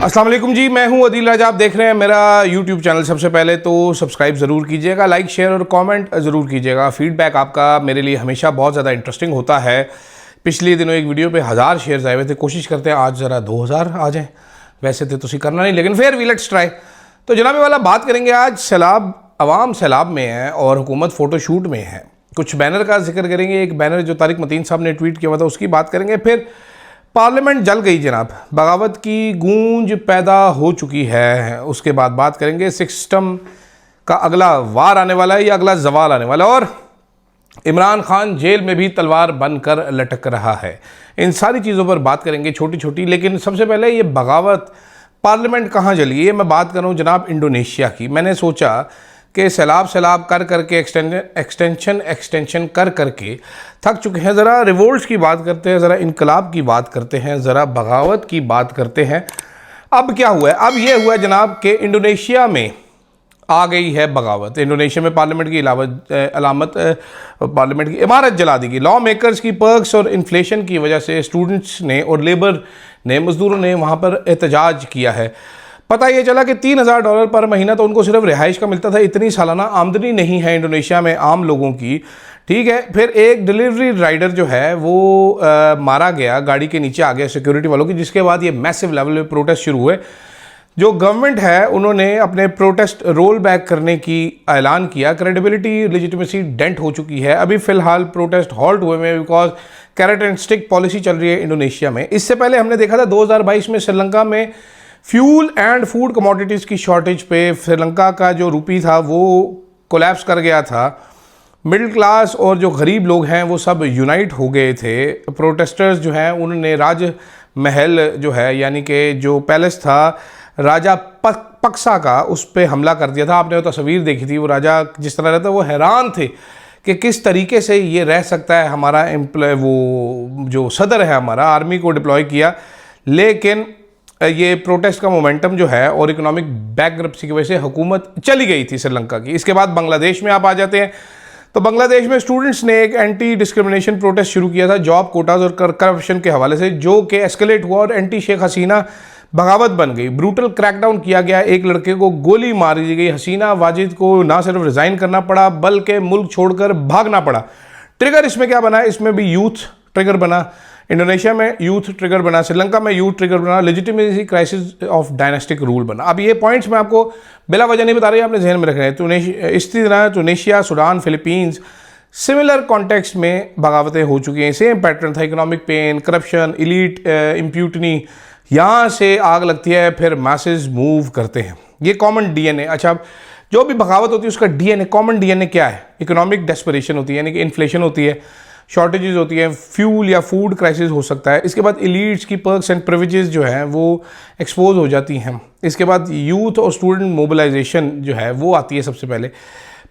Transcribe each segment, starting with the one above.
अस्सलाम वालेकुम जी, मैं हूं अदील राजा। आप देख रहे हैं मेरा यूट्यूब चैनल। सबसे पहले तो सब्सक्राइब ज़रूर कीजिएगा, लाइक शेयर और कमेंट ज़रूर कीजिएगा। फीडबैक आपका मेरे लिए हमेशा बहुत ज़्यादा इंटरेस्टिंग होता है। पिछले दिनों एक वीडियो पे 1000 शेयर्स आए हुए थे, कोशिश करते हैं आज ज़रा 2000 आ जाएँ। वैसे तो तुसी करना नहीं, लेकिन फिर वी लेट्स ट्राई। तो जनाब वाला बात करेंगे आज सैलाब, अवाम सैलाब में है और हुकूमत फ़ोटोशूट में है। कुछ बैनर का जिक्र करेंगे, एक बैनर जो तारिक मतीन साहब ने ट्वीट किया हुआ था उसकी बात करेंगे। फिर पार्लियामेंट जल गई जनाब, बगावत की गूंज पैदा हो चुकी है, उसके बाद बात करेंगे सिस्टम का अगला वार आने वाला है या अगला जवाल आने वाला है, और इमरान खान जेल में भी तलवार बनकर लटक रहा है। इन सारी चीज़ों पर बात करेंगे छोटी छोटी। लेकिन सबसे पहले ये बगावत पार्लियामेंट कहाँ जली है, मैं बात कर रहा हूँ जनाब इंडोनेशिया की। मैंने सोचा कि सैलाब कर करके एक्सटेंशन कर करके थक चुके हैं। ज़रा रिवोल्ट्स की बात करते हैं, ज़रा इनकलाब की बात करते हैं, ज़रा बगावत की बात करते हैं। अब क्या हुआ है? अब ये हुआ है जनाब कि इंडोनेशिया में आ गई है बगावत। इंडोनेशिया में पार्लियामेंट की पार्लियामेंट की इमारत जला दी गई। लॉ मेकर्स की पर्क्स और इन्फ्लेशन की वजह से स्टूडेंट्स ने और लेबर ने, मजदूरों ने वहाँ पर एहतजाज किया है। पता ये चला कि $3000 पर महीना तो उनको सिर्फ रिहाइश का मिलता था। इतनी सालाना आमदनी नहीं है इंडोनेशिया में आम लोगों की, ठीक है। फिर एक डिलीवरी राइडर जो है वो मारा गया, गाड़ी के नीचे आ गया सिक्योरिटी वालों की, जिसके बाद ये मैसिव लेवल पे प्रोटेस्ट शुरू हुए। जो गवर्नमेंट है उन्होंने अपने प्रोटेस्ट रोल बैक करने की ऐलान किया। क्रेडिबिलिटी लेजिटिमेसी डेंट हो चुकी है। अभी फ़िलहाल प्रोटेस्ट हॉल्ट हुए में because carrot and stick policy चल रही है इंडोनेशिया में। इससे पहले हमने देखा था 2022 में श्रीलंका में फ्यूल एंड फूड कमोडिटीज़ की शॉर्टेज पे श्रीलंका का जो रुपी था वो कोलैप्स कर गया था। मिडिल क्लास और जो गरीब लोग हैं वो सब यूनाइट हो गए थे। प्रोटेस्टर्स जो हैं उन्होंने राजमहल जो है, यानी कि जो पैलेस था राजा पक्सा का, उस पर हमला कर दिया था। आपने वो तस्वीर देखी थी, वो राजा जिस तरह रहता, वो हैरान थे कि किस तरीके से ये रह सकता है। हमारा वो जो सदर है हमारा, आर्मी को डिप्लॉय किया, लेकिन ये प्रोटेस्ट का मोमेंटम जो है और इकोनॉमिक बैंकरप्सी की वजह से हुकूमत चली गई थी श्रीलंका की। इसके बाद बांग्लादेश में आप आ जाते हैं। तो बांग्लादेश में स्टूडेंट्स ने एक एंटी डिस्क्रिमिनेशन प्रोटेस्ट शुरू किया था जॉब कोटाज और करप्शन के हवाले से, जो कि एस्केलेट हुआ और एंटी शेख हसीना बगावत बन गई। ब्रूटल क्रैकडाउन किया गया, एक लड़के को गोली मार दी गई। हसीना वाजिद को ना सिर्फ रिजाइन करना पड़ा बल्कि मुल्क छोड़कर भागना पड़ा। ट्रिगर इसमें क्या बना? इसमें भी यूथ ट्रिगर बना। इंडोनेशिया में यूथ ट्रिगर बना, श्रीलंका में यूथ ट्रिगर बना, legitimacy crisis of dynastic rule बना। अब ये पॉइंट्स मैं आपको बिला वजह नहीं बता रही, आपने जहन में रखना है। इसी तरह टूनेशिया, सूडान, फिलीपींस सिमिलर कॉन्टेक्स्ट में बगावतें हो चुकी हैं। सेम पैटर्न था, इकोनॉमिक पेन, करप्शन, इलीट इम्प्यूटनी। यहाँ से आग लगती है, फिर मैसेज मूव करते हैं। ये कॉमन डीएनए। अच्छा, जो भी बगावत होती है उसका डीएनए, कॉमन डीएनए क्या है? इकोनॉमिक डेस्परेशन होती है, यानी कि इन्फ्लेशन होती है, शॉर्टेजेस होती हैं, फ्यूल या फूड क्राइसिस हो सकता है। इसके बाद इलीट्स की पर्क्स एंड प्रिविलेजेस जो हैं वो एक्सपोज हो जाती हैं। इसके बाद यूथ और स्टूडेंट मोबिलाइजेशन जो है वो आती है सबसे पहले।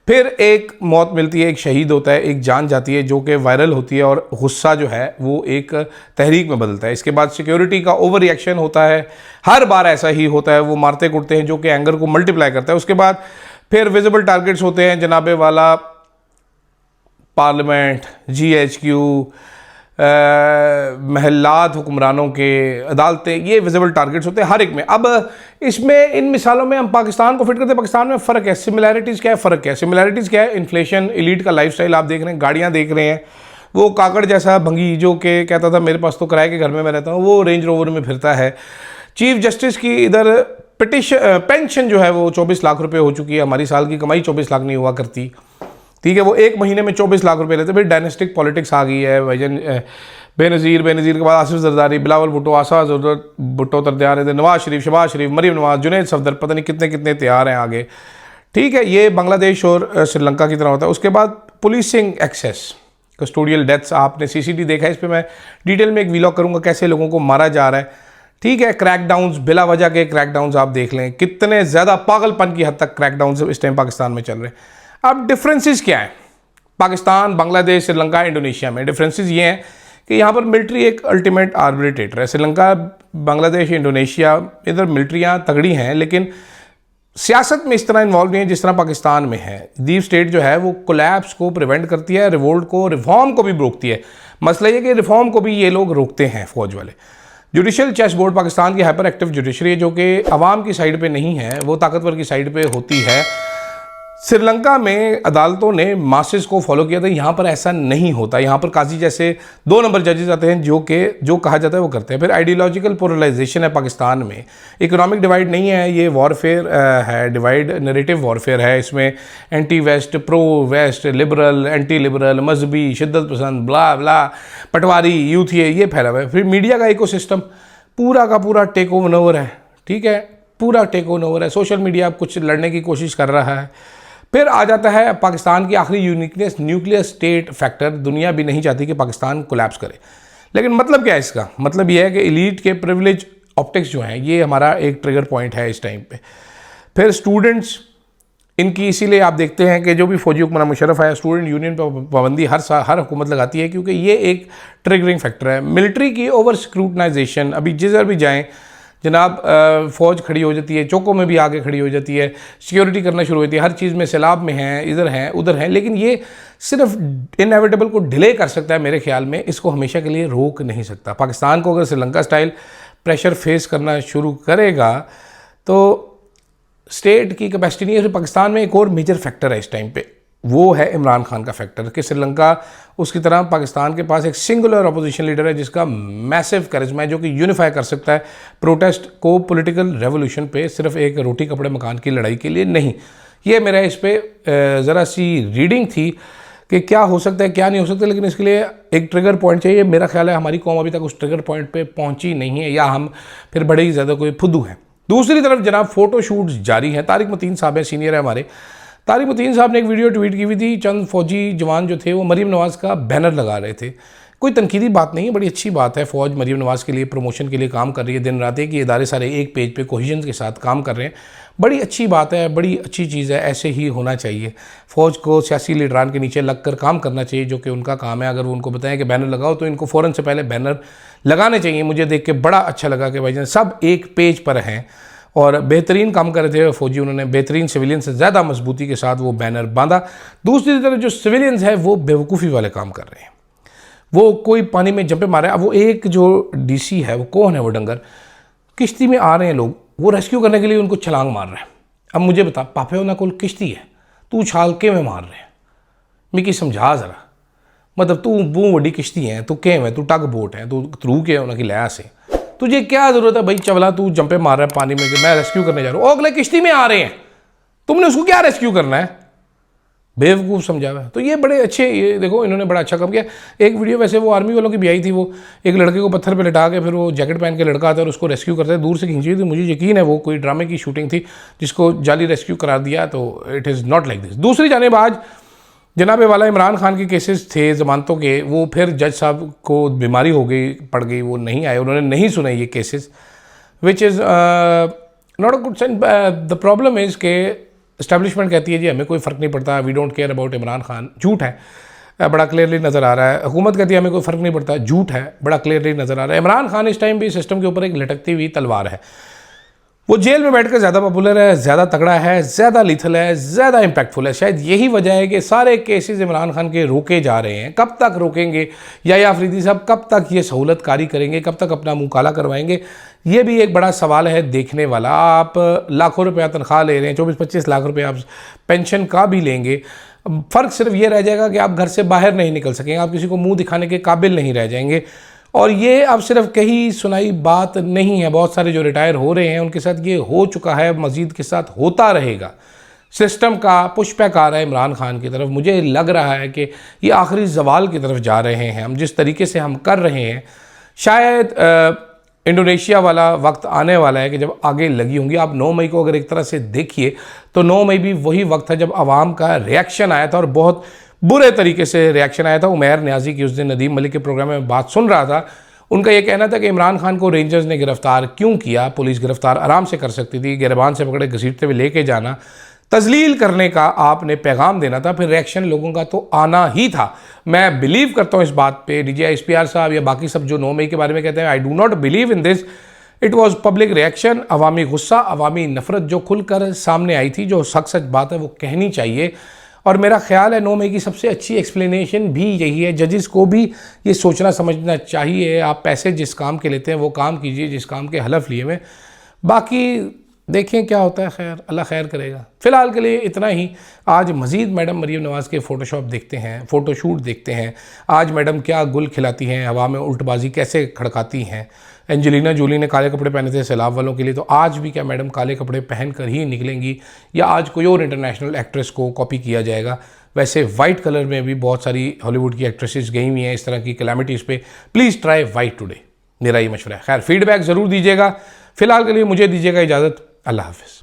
फिर एक मौत मिलती है, एक शहीद होता है, एक जान जाती है जो कि वायरल होती है और गुस्सा जो है वो एक तहरीक में बदलता है। इसके बाद सिक्योरिटी का ओवर रिएक्शन होता है, हर बार ऐसा ही होता है, वो मारते कुटते हैं जो कि एंगर को मल्टीप्लाई करता है। उसके बाद फिर विजिबल टारगेट्स होते हैं, जनाबे वाला पार्लियामेंट, जीएचक्यू, महल्लात हुक्मरानों के, अदालतें, ये विजिबल टारगेट्स होते हैं हर एक में। अब इसमें इन मिसालों में हम पाकिस्तान को फिट करते हैं। पाकिस्तान में फ़र्क है, सिमिलैरिटीज़ क्या है? फ़र्क है, सिमिलैरिटीज़ क्या है? इन्फ्लेशन, इलीट का लाइफस्टाइल आप देख रहे हैं, गाड़ियाँ देख रहे हैं। वो काकड़ जैसा भंगी जो कि कहता था मेरे पास तो किराए के घर में मैं रहता हूँ, वो रेंज रोवर में फिरता है। चीफ जस्टिस की इधर पेंशन जो है वो 24 लाख रुपये हो चुकी है। हमारी साल की कमाई 24 लाख नहीं हुआ करती, ठीक है। वो एक महीने में 24 लाख रुपए लेते। फिर डायनेस्टिक पॉलिटिक्स आ गई है। भाईजान बेनज़ीर के बाद आसिफ जरदारी, बिलावल भुट्टो, आसा भुट्टो तैयार है, नवाज शरीफ, शहबाज शरीफ, मरीम नवाज, जुनैद सफदर, पता नहीं कितने कितने तैयार हैं आगे, ठीक है। ये बांग्लादेश और श्रीलंका की तरह होता है। उसके बाद पुलिसिंग एक्सेस, कस्टोडियल डेथ्स, आपने सीसीटी देखा है। इस पर मैं डिटेल में एक व्लॉग करूँगा कैसे लोगों को मारा जा रहा है, ठीक है। क्रैकडाउन्स, बिला वजह के क्रैकडाउन्स आप देख लें, कितने ज़्यादा पागलपन की हद तक क्रैकडाउन्स इस टाइम पाकिस्तान में चल रहे हैं। अब डिफरेंसेस क्या हैं पाकिस्तान, बांग्लादेश, श्रीलंका, इंडोनेशिया में? डिफरेंसेस ये हैं कि यहाँ पर मिलिट्री एक अल्टीमेट आर्बिट्रेटर है। श्रीलंका, बांग्लादेश, इंडोनेशिया, इधर मिलिट्रियाँ तगड़ी हैं लेकिन सियासत में इस तरह इन्वॉल्व नहीं है जिस तरह पाकिस्तान में है। डीप स्टेट जो है वो कोलैप्स को प्रिवेंट करती है, रिवोल्ट को, रिफॉर्म को भी रोकती है। मसला ये कि रिफॉर्म को भी ये लोग रोकते हैं, फौज वाले। जुडिशल चेस बोर्ड पाकिस्तान की हाइपर एक्टिव जुडिशरी है जो कि अवाम की साइड पे नहीं है, वो ताकतवर की साइड पे होती है। श्रीलंका में अदालतों ने मासेस को फॉलो किया था, यहाँ पर ऐसा नहीं होता। यहाँ पर काजी जैसे 2 नंबर जजेस आते हैं जो कहा जाता है वो करते हैं। फिर आइडियोलॉजिकल पोलराइजेशन है पाकिस्तान में, इकोनॉमिक डिवाइड नहीं है, ये वॉरफेयर है, डिवाइड नैरेटिव वॉरफेयर है। इसमें anti west, pro west, liberal, anti liberal, मजहबी, शिद्दत पसंद, ब्ला ब्ला, पटवारी, यूथ ये फैला हुआ है। फिर मीडिया का इकोसिस्टम पूरा का पूरा टेक ओवर है, ठीक है, पूरा टेक ओवर है। सोशल मीडिया अब कुछ लड़ने की कोशिश कर रहा है। फिर आ जाता है पाकिस्तान की आखिरी यूनिकनेस, न्यूक्लियर स्टेट फैक्टर। दुनिया भी नहीं चाहती कि पाकिस्तान कोलैप्स करे, लेकिन मतलब क्या है इसका? मतलब यह है कि एलीट के प्रिविलेज ऑप्टिक्स जो हैं ये हमारा एक ट्रिगर पॉइंट है इस टाइम पे। फिर स्टूडेंट्स इनकी, इसीलिए आप देखते हैं कि जो भी फौजी हुक्मरान मुशर्रफ है, स्टूडेंट यूनियन पर पाबंदी हर हुकूमत लगाती है, क्योंकि ये एक ट्रिगरिंग फैक्टर है। मिलिट्री की ओवर स्क्रूटनाइजेशन, अभी जिधर भी जाएँ जनाब फ़ौज खड़ी हो जाती है, चौकों में भी आगे खड़ी हो जाती है, सिक्योरिटी करना शुरू होती है, हर चीज़ में सैलाब में हैं, इधर हैं उधर हैं, लेकिन ये सिर्फ इनएविटेबल को डिले कर सकता है मेरे ख्याल में, इसको हमेशा के लिए रोक नहीं सकता। पाकिस्तान को अगर श्रीलंका स्टाइल प्रेशर फेस करना शुरू करेगा तो स्टेट की कैपेसिटी नहीं है। पाकिस्तान में एक और मेजर फैक्टर है इस टाइम पे, वो है इमरान खान का फैक्टर, कि श्रीलंका उसकी तरह पाकिस्तान के पास एक सिंगुलर अपोजिशन लीडर है जिसका मैसिव करिश्मा है, जो कि यूनिफाई कर सकता है प्रोटेस्ट को पॉलिटिकल रेवोल्यूशन पे, सिर्फ एक रोटी कपड़े मकान की लड़ाई के लिए नहीं। ये मेरा इस पर ज़रा सी रीडिंग थी कि क्या हो सकता है क्या नहीं हो सकता, लेकिन इसके लिए एक ट्रिगर पॉइंट चाहिए। मेरा ख्याल है हमारी कौम अभी तक उस ट्रिगर पॉइंट पर पहुँची नहीं है, या हम फिर बड़े ही ज़्यादा कोई फुद्दू हैं। दूसरी तरफ जनाब फ़ोटो शूट्स जारी हैं। तारिक मतीन साहब हैं, सीनियर है हमारे। तारिक मतीन साहब ने एक वीडियो ट्वीट की हुई थी, चंद फौजी जवान जो थे वो मरीम नवाज़ का बैनर लगा रहे थे। कोई तनकीदी बात नहीं है, बड़ी अच्छी बात है। फ़ौज मरीम नवाज़ के लिए प्रमोशन के लिए काम कर रही है, दिन रात एक, ये इदारे सारे एक पेज पे कोहिजन के साथ काम कर रहे हैं। बड़ी अच्छी बात है, बड़ी अच्छी चीज़ है, ऐसे ही होना चाहिए। फ़ौज को सियासी लीडरान के नीचे लग कर काम करना चाहिए, जो कि उनका काम है। अगर वो उनको बताएं कि बैनर लगाओ तो इनको फ़ौरन से पहले बैनर लगाने चाहिए। मुझे देख के बड़ा अच्छा लगा कि भाईजान सब एक पेज पर हैं और बेहतरीन काम कर रहे थे फौजी। उन्होंने बेहतरीन सिविलियन से ज़्यादा मजबूती के साथ वो बैनर बांधा। दूसरी तरफ जो सिविलियंस हैं वो बेवकूफ़ी वाले काम कर रहे हैं, वो कोई पानी में जंपे मारे। अब वो एक जो डीसी है, वो कौन है, वो डंगर, किश्ती में आ रहे हैं लोग, वो रेस्क्यू करने के लिए उनको छलांग मार रहा है। अब मुझे बता, पापे होना कोल किश्ती है, तू छाल के में मार रहे हैं, मिकी समझा ज़रा। मतलब तू बू वड्डी किश्ती है, तू के में, तू टग बोट है, तू थ्रू के होना की लया से, तुझे क्या ज़रूरत है भाई चवला, तू जंपे मार रहा है पानी में कि मैं रेस्क्यू करने जा रहा हूँ। अगले किश्ती में आ रहे हैं, तुमने उसको क्या रेस्क्यू करना है? बेवकूफ़ समझा हुआ है। तो ये बड़े अच्छे, ये देखो इन्होंने बड़ा अच्छा काम किया। एक वीडियो वैसे वो आर्मी वालों की भी आई थी, वो एक लड़के को पत्थर पे लिटा के फिर वो जैकेट पहन के लड़का आता है और उसको रेस्क्यू करता है, दूर से खींची थी। मुझे यकीन है वो कोई ड्रामे की शूटिंग थी जिसको जाली रेस्क्यू करार दिया, तो it is not like this. दूसरी जानिब आज जनाब वाला इमरान खान के केसेस थे ज़मानतों के, वो फिर जज साहब को बीमारी हो गई, पड़ गई, वो नहीं आए, उन्होंने नहीं सुने ये cases, which is not a good sign. The problem is के इस्टेब्लिशमेंट कहती है जी हमें कोई फ़र्क नहीं पड़ता, we don't care about Imran Khan. झूठ है, बड़ा क्लियरली नज़र आ रहा है। हुकूमत कहती है हमें कोई फ़र्क नहीं पड़ता, झूठ है, बड़ा क्लियरली नज़र आ रहा है। इमरान खान इस टाइम भी सिस्टम के ऊपर एक लटकती हुई तलवार है। वो जेल में बैठकर ज़्यादा पॉपुलर है, ज़्यादा तगड़ा है, ज़्यादा लीथल है, ज़्यादा इम्पैक्टफुल है। शायद यही वजह है कि सारे केसेस इमरान खान के रोके जा रहे हैं। कब तक रोकेंगे या अफरीदी साहब, कब तक ये सहूलत कारी करेंगे, कब तक अपना मुँह काला करवाएंगे? ये भी एक बड़ा सवाल है देखने वाला। आप लाखों रुपया तनख्वाह ले रहे हैं, 24-25 लाख रुपये आप पेंशन का भी लेंगे, फ़र्क सिर्फ ये रह जाएगा कि आप घर से बाहर नहीं निकल सकेंगे, आप किसी को मुँह दिखाने के काबिल नहीं रह जाएंगे। और ये अब सिर्फ कहीं सुनाई बात नहीं है, बहुत सारे जो रिटायर हो रहे हैं उनके साथ ये हो चुका है, मज़ीद के साथ होता रहेगा। सिस्टम का पुशबैक आ रहा है इमरान खान की तरफ। मुझे लग रहा है कि ये आखिरी ज़वाल की तरफ जा रहे हैं हम, जिस तरीके से हम कर रहे हैं। शायद इंडोनेशिया वाला वक्त आने वाला है कि जब आगे लगी होंगी। आप 9 मई को अगर एक तरह से देखिए तो 9 मई भी वही वक्त था जब आवाम का रिएक्शन आया था, और बहुत बुरे तरीके से रिएक्शन आया था। उमैर न्याजी की उस दिन नदीम मलिक के प्रोग्राम में बात सुन रहा था, उनका ये कहना था कि इमरान खान को रेंजर्स ने गिरफ्तार क्यों किया, पुलिस गिरफ्तार आराम से कर सकती थी, गिरबान से पकड़े घसीटते हुए लेके जाना, तजलील करने का आपने पैगाम देना था, फिर रिएक्शन लोगों का तो आना ही था। मैं बिलीव करता हूँ इस बात पे, DGI साहब या बाकी सब जो 9 मई के बारे में कहते हैं, I do not believe in this. It was public reaction, अवामी गुस्सा, अवामी नफरत जो खुलकर सामने आई थी, जो सच बात है वो कहनी चाहिए। और मेरा ख्याल है 9 मई की सबसे अच्छी एक्सप्लेनेशन भी यही है। जजेस को भी ये सोचना समझना चाहिए, आप पैसे जिस काम के लेते हैं वो काम कीजिए जिस काम के हलफ लिए हुए, बाकी देखें क्या होता है। खैर, अल्लाह खैर करेगा। फ़िलहाल के लिए इतना ही। आज मज़ीद मैडम मरीम नवाज़ के फ़ोटोशॉप देखते हैं, फ़ोटोशूट देखते हैं। आज मैडम क्या गुल खिलाती हैं, हवा में उल्टबाजी कैसे खड़काती हैं। एंजेलिना जोली ने काले कपड़े पहने थे सैलाब वालों के लिए, तो आज भी क्या मैडम काले कपड़े पहन कर ही निकलेंगी या आज कोई और इंटरनेशनल एक्ट्रेस को कॉपी किया जाएगा। वैसे वाइट कलर में भी बहुत सारी हॉलीवुड की एक्ट्रेसेस गई हुई हैं इस तरह की कैलामिटीज़ पे। प्लीज़ ट्राई वाइट टुडे, मेरा ये मशवरा है। खैर, फीडबैक ज़रूर दीजिएगा। फ़िलहाल के लिए मुझे दीजिएगा इजाज़त। अल्लाह हाफ़िज़।